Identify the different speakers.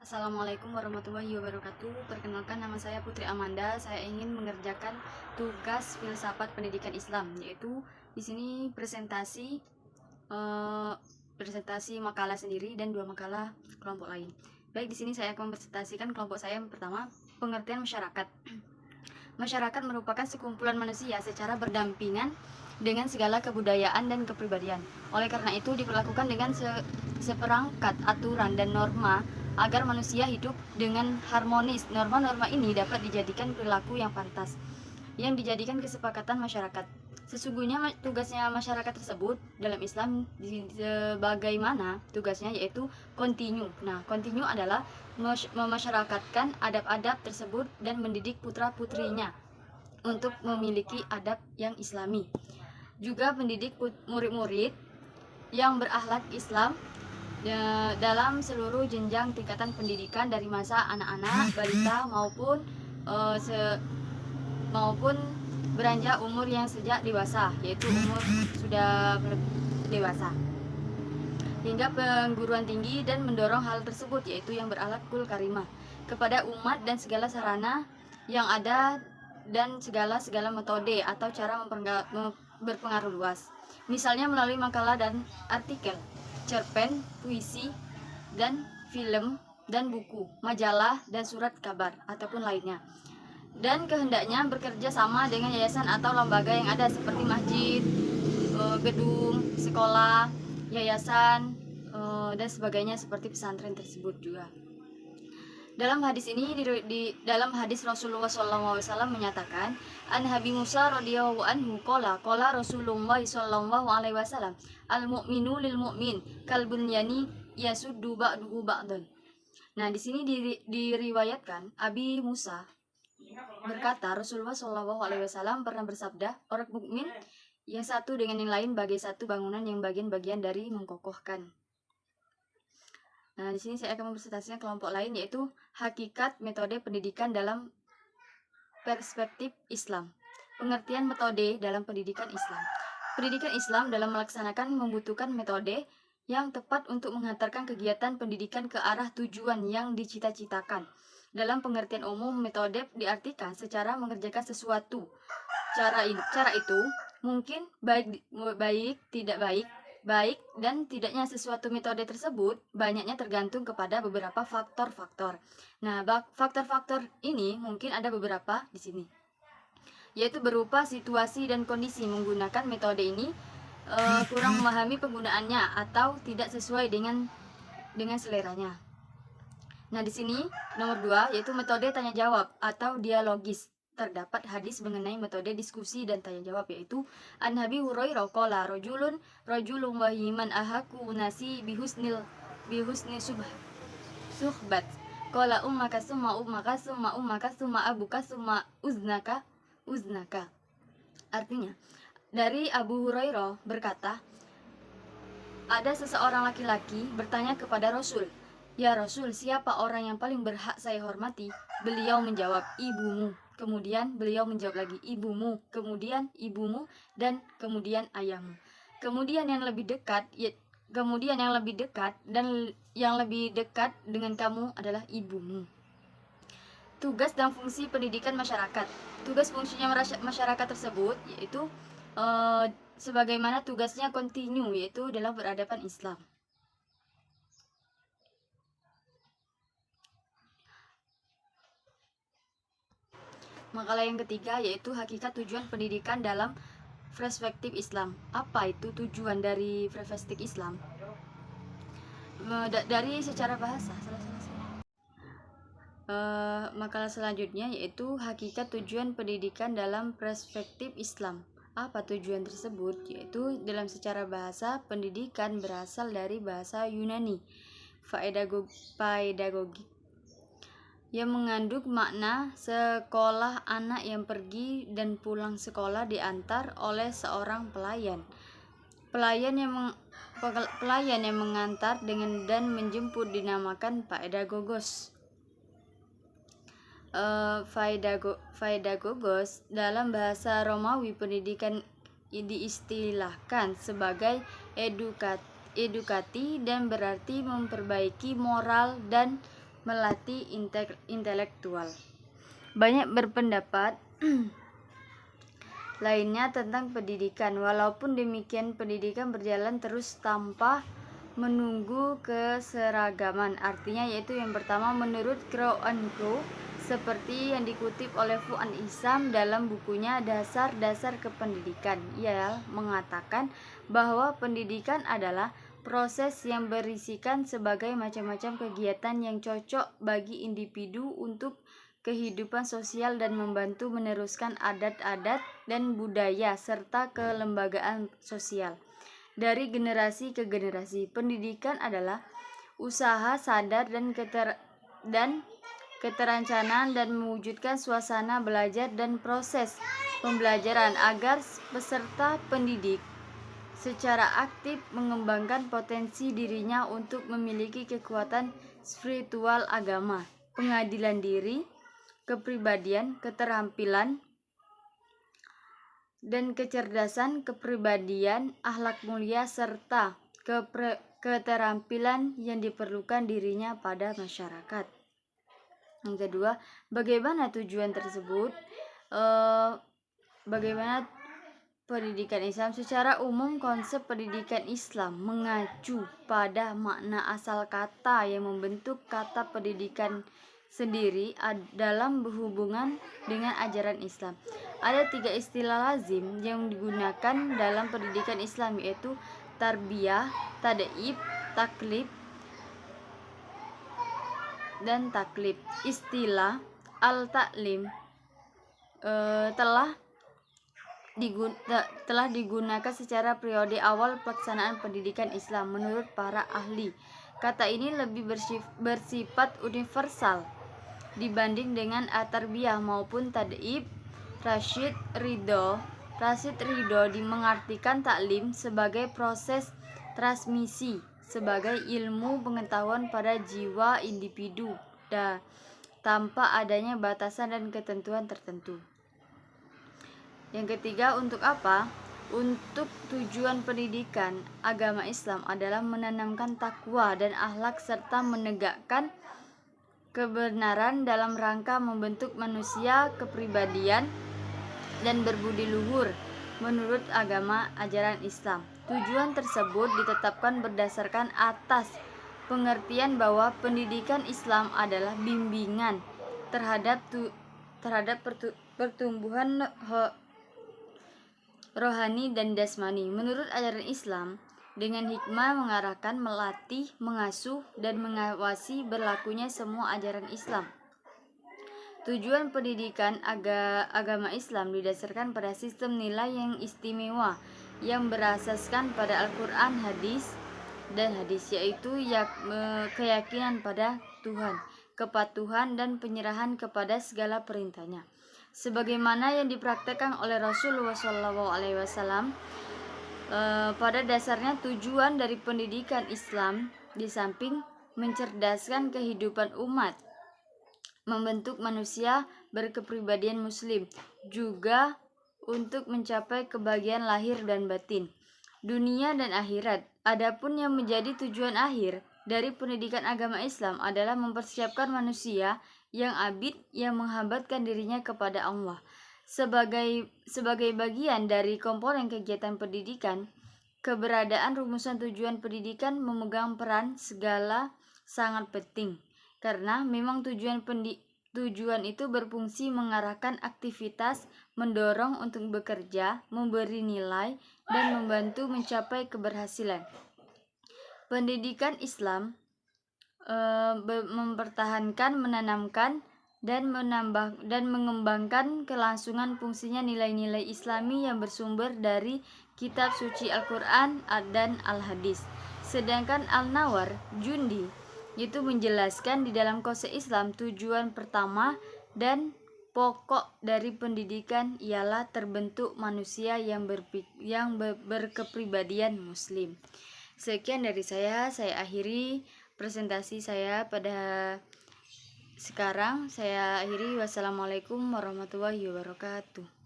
Speaker 1: Assalamualaikum warahmatullahi wabarakatuh. Perkenalkan, nama saya Putri Amanda. Saya ingin mengerjakan tugas filsafat pendidikan Islam, yaitu di sini eh, presentasi makalah sendiri dan dua makalah kelompok lain. Baik, di sini saya akan mempresentasikan kelompok saya yang pertama, pengertian masyarakat. Masyarakat merupakan sekumpulan manusia secara berdampingan dengan segala kebudayaan dan kepribadian. Oleh karena itu diperlakukan dengan seperangkat aturan dan norma agar manusia hidup dengan harmonis. Norma-norma ini dapat dijadikan perilaku yang pantas, yang dijadikan kesepakatan masyarakat. Sesungguhnya tugasnya masyarakat tersebut dalam Islam sebagaimana tugasnya, yaitu kontinu. Nah, kontinu adalah memasyarakatkan adab-adab tersebut dan mendidik putra-putrinya untuk memiliki adab yang islami. Juga mendidik murid-murid yang berakhlak Islam dalam seluruh jenjang tingkatan pendidikan, dari masa anak-anak, balita maupun beranjak umur yang sejak dewasa, yaitu umur sudah dewasa, hingga perguruan tinggi, dan mendorong hal tersebut, yaitu yang berakhlakul karimah kepada umat dan segala sarana yang ada dan segala metode atau cara berpengaruh luas, misalnya melalui makalah dan artikel, cerpen, puisi, dan film, dan buku, majalah, dan surat kabar ataupun lainnya. Dan kehendaknya bekerja sama dengan yayasan atau lembaga yang ada seperti masjid, gedung, sekolah, yayasan, dan sebagainya, seperti pesantren tersebut juga. Dalam hadis ini, dalam hadis Rasulullah SAW menyatakan, an Habib Musa radhiyallahu anhu qala Rasulullah SAW, al mu'minu lil mu'min kal bunyani yasuddu ba'duhu ba'dan. Nah, di sini diriwayatkan Abi Musa berkata, Rasulullah SAW pernah bersabda, orang mukmin yang satu dengan yang lain bagai satu bangunan yang bagian-bagian dari mengkokohkan. Nah, di sini saya akan mempresentasikan kelompok lain, yaitu hakikat metode pendidikan dalam perspektif Islam. Pengertian metode dalam pendidikan Islam. Pendidikan Islam dalam melaksanakan membutuhkan metode yang tepat untuk menghantarkan kegiatan pendidikan ke arah tujuan yang dicita-citakan. Dalam pengertian umum, metode diartikan secara mengerjakan sesuatu. Cara itu mungkin baik, tidak baik dan tidaknya sesuatu metode tersebut banyaknya tergantung kepada beberapa faktor-faktor. Nah, faktor-faktor ini mungkin ada beberapa di sini, yaitu berupa situasi dan kondisi menggunakan metode ini, kurang memahami penggunaannya atau tidak sesuai dengan seleranya. Nah, di sini nomor 2, yaitu metode tanya jawab atau dialogis. Terdapat hadis mengenai metode diskusi dan tanya jawab, yaitu an Abi Hurairah qala rajulun wahiman ahaku nasi bihusni suhbat qala ummaka summa abuka summa uznaka. Artinya, dari Abu Hurairah berkata, ada seseorang laki-laki bertanya kepada Rasul, "Ya Rasul, siapa orang yang paling berhak saya hormati?" Beliau menjawab, "Ibumu." Kemudian beliau menjawab lagi, "Ibumu." Kemudian ibumu, dan kemudian ayahmu. Kemudian yang lebih dekat dan yang lebih dekat dengan kamu adalah ibumu. Tugas dan fungsi pendidikan masyarakat. Tugas fungsinya masyarakat tersebut yaitu sebagaimana tugasnya kontinu, yaitu dalam peradaban Islam. Makalah yang ketiga, yaitu hakikat tujuan pendidikan dalam perspektif Islam. Apa itu tujuan dari perspektif Islam? Dari secara bahasa, makalah selanjutnya yaitu hakikat tujuan pendidikan dalam perspektif Islam. Apa tujuan tersebut? Yaitu dalam secara bahasa, pendidikan berasal dari bahasa Yunani pedagogik, yang mengandung makna sekolah, anak yang pergi dan pulang sekolah diantar oleh seorang pelayan. Pelayan yang mengantar dan menjemput dinamakan pedagogos. Pedagogos dalam bahasa Romawi pendidikan diistilahkan sebagai edukati dan berarti memperbaiki moral dan melatih intelektual. Banyak berpendapat lainnya tentang pendidikan. Walaupun demikian, pendidikan berjalan terus tanpa menunggu keseragaman. Artinya yaitu yang pertama, menurut Crow and Crow, seperti yang dikutip oleh Fuad Ihsan dalam bukunya Dasar-Dasar Kependidikan. Ia mengatakan bahwa pendidikan adalah proses yang berisikan sebagai macam-macam kegiatan yang cocok bagi individu untuk kehidupan sosial dan membantu meneruskan adat-adat dan budaya serta kelembagaan sosial dari generasi ke generasi. Pendidikan adalah usaha sadar dan keterancanaan dan mewujudkan suasana belajar dan proses pembelajaran agar peserta pendidik secara aktif mengembangkan potensi dirinya untuk memiliki kekuatan spiritual agama, pengadilan diri, kepribadian, keterampilan, dan kecerdasan kepribadian, akhlak mulia, serta keterampilan yang diperlukan dirinya pada masyarakat. Yang kedua, bagaimana tujuan tersebut? Bagaimana pendidikan Islam? Secara umum, konsep pendidikan Islam mengacu pada makna asal kata yang membentuk kata pendidikan sendiri dalam berhubungan dengan ajaran Islam. Ada 3 istilah lazim yang digunakan dalam pendidikan Islam, yaitu tarbiyah, tad'ib, taklif, dan taklif. Istilah al-ta'lim telah digunakan secara periode awal pelaksanaan pendidikan Islam. Menurut para ahli, kata ini lebih bersifat universal dibanding dengan at-tarbiyah maupun tad'ib. Rashid Ridho mengartikan taklim sebagai proses transmisi sebagai ilmu pengetahuan pada jiwa individu tanpa adanya batasan dan ketentuan tertentu. Yang ketiga, untuk apa? Untuk tujuan pendidikan agama Islam adalah menanamkan takwa dan akhlak serta menegakkan kebenaran dalam rangka membentuk manusia kepribadian dan berbudi luhur menurut agama ajaran Islam. Tujuan tersebut ditetapkan berdasarkan atas pengertian bahwa pendidikan Islam adalah bimbingan terhadap pertumbuhan rohani dan jasmani. Menurut ajaran Islam, dengan hikmah mengarahkan, melatih, mengasuh, dan mengawasi berlakunya semua ajaran Islam. Tujuan pendidikan agama Islam didasarkan pada sistem nilai yang istimewa yang berasaskan pada Al-Quran, hadis, yaitu keyakinan pada Tuhan, kepatuhan, dan penyerahan kepada segala perintahnya, sebagaimana yang dipraktekkan oleh Rasulullah SAW. Pada dasarnya, tujuan dari pendidikan Islam di samping mencerdaskan kehidupan umat, membentuk manusia berkepribadian muslim, juga untuk mencapai kebahagiaan lahir dan batin, dunia dan akhirat. Adapun yang menjadi tujuan akhir dari pendidikan agama Islam adalah mempersiapkan manusia yang abid yang menghambatkan dirinya kepada Allah. Sebagai bagian dari komponen kegiatan pendidikan, keberadaan rumusan tujuan pendidikan memegang peran sangat penting, karena memang tujuan itu berfungsi mengarahkan aktivitas, mendorong untuk bekerja, memberi nilai, dan membantu mencapai keberhasilan. Pendidikan Islam mempertahankan, menanamkan, dan mengembangkan kelangsungan fungsinya nilai-nilai Islami yang bersumber dari kitab suci Al-Quran dan Al-Hadis. Sedangkan Al-Nawar Jundi itu menjelaskan di dalam konsep Islam, tujuan pertama dan pokok dari pendidikan ialah terbentuk manusia yang berkepribadian muslim. Sekian dari saya akhiri presentasi saya pada sekarang. Saya akhiri. Wassalamualaikum warahmatullahi wabarakatuh.